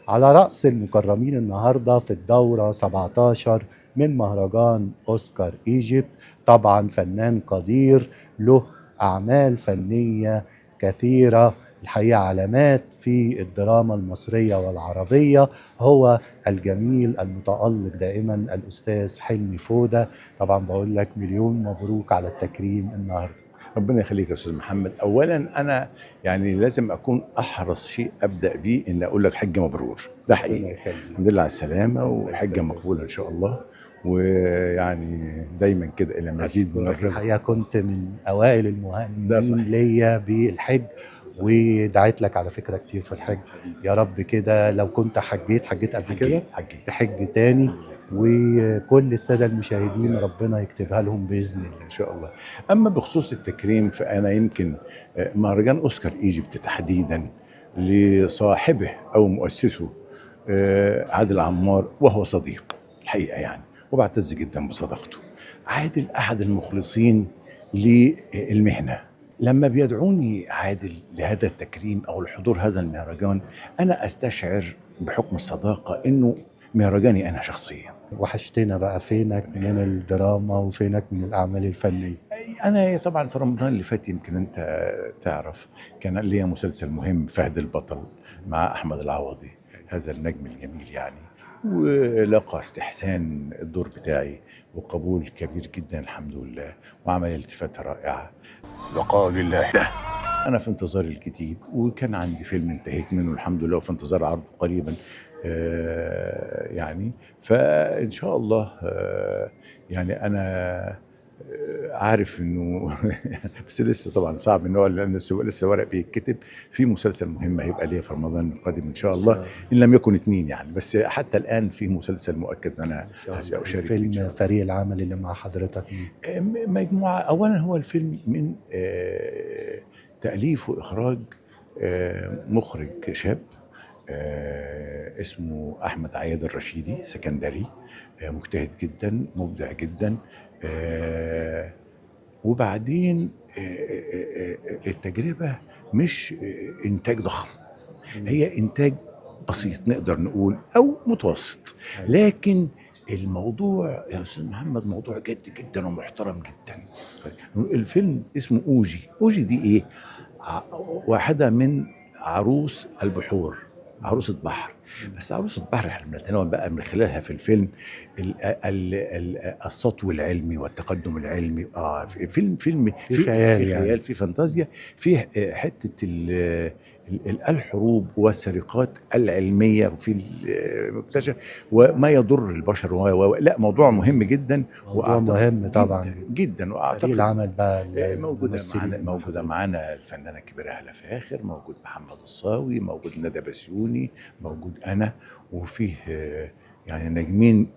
على رأس المكرمين النهاردة في الدورة 17 من مهرجان أوسكار إيجيبت، طبعا فنان قدير له أعمال فنية كثيرة، الحقيقة علامات في الدراما المصرية والعربية. هو الجميل المتألق دائما الأستاذ حلمي فودة. طبعا بقول لك مليون مبروك على التكريم النهاردة. ربنا يخليك يا استاذ محمد. اولا انا يعني لازم اكون احرص شيء ابدا بيه ان اقول لك حجه مبرور، ده ربنا حقيقي. يخليك. الحمد لله على السلامه الله وحجه يسلمك. مقبوله ان شاء الله، ويعني دايما كده الى مزيد من أشكرك، الرضا. الحقيقة كنت من أوائل ده المهنئين صحيح. ليا بالحج، صحيح. ودعيت لك على فكرة كتير في الحج. حبيبي. يا رب كده لو كنت حجيت قبل كده حجيت. تحج تاني، وكل السادة المشاهدين ربنا يكتبها لهم بإذن الله. ان شاء الله. اما بخصوص التكريم فانا يمكن مهرجان اوسكار ايجيبت تحديدا لصاحبه او مؤسسه عادل عمار، وهو صديق الحقيقه يعني، وبعتز جدا بصداقته. عادل احد المخلصين للمهنه. لما بيدعوني عادل لهذا التكريم او لحضور هذا المهرجان، انا استشعر بحكم الصداقه انه مهرجاني انا شخصيا. وحشتنا بقى، فينك من الدراما وفينك من الأعمال الفنية؟ انا طبعا في رمضان اللي فات يمكن انت تعرف كان ليا مسلسل مهم، فهد البطل، مع احمد العوضي، هذا النجم الجميل يعني، ولقى استحسان الدور بتاعي وقبول كبير جدا الحمد لله، وعمل التفاتة رائعة. بقاء لله. انا في انتظار الجديد، وكان عندي فيلم انتهيت منه الحمد لله وفي انتظار عرضه قريبا يعني. فان شاء الله يعني انا عارف انه بس لسه طبعا صعب ان هو لان لسه ورق بيتكتب في مسلسل مهم هيبقى ليا في رمضان القادم ان شاء الله، ان لم يكن اتنين يعني، بس حتى الان في مسلسل مؤكد ان انا اشارك فيه ان شاء فيلم الله. فريق العمل اللي مع حضرتك مين؟ مجموعه. اولا هو الفيلم من تاليف واخراج مخرج شاب اسمه احمد عياد الرشيدي، سكندري، مجتهد جدا، مبدع جدا. وبعدين التجربه مش انتاج ضخم، هي انتاج بسيط نقدر نقول او متوسط، لكن الموضوع يا استاذ محمد موضوع جد جدا ومحترم جدا. الفيلم اسمه اوجي. اوجي دي ايه؟ واحده من عروس البحور، عروسة بحر. بس عروسة بحر احنا بنتناول بقى من خلالها في الفيلم السطو العلمي والتقدم العلمي. فيلم في خيال في يعني. خيال، في فانتازيا، في حته الحروب والسرقات العلميه وفي المكتشف وما يضر البشر لا موضوع مهم جدا. موضوع مهم طبعا. جدا جدا، فريق واعتقد العمل بقى موجوده معانا، الممثلين الفنانه الكبيره هاله فاخر، موجود محمد الصاوي، موجود ندى بسيوني، موجود انا، وفيه يعني نجمين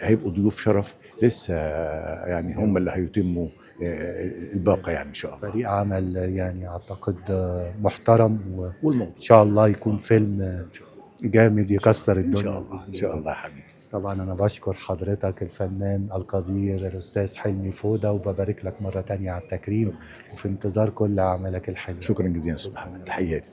هيبقوا ضيوف شرف لسه يعني، هم اللي هيتموا الباقه يعني ان شاء الله. فريق عمل يعني اعتقد محترم، وان والموضوع شاء الله يكون فيلم ان شاء الله، جامد يكسر ان الدنيا شاء الله، بإذن ان شاء الله. الله يا حبيبي. طبعا انا بشكر حضرتك الفنان القدير الاستاذ حلمي فودة، وببارك لك مرة تانية على التكريم، وفي انتظار كل اعمالك الحلوة. شكرا جزيلا استاذ محمد، تحياتي.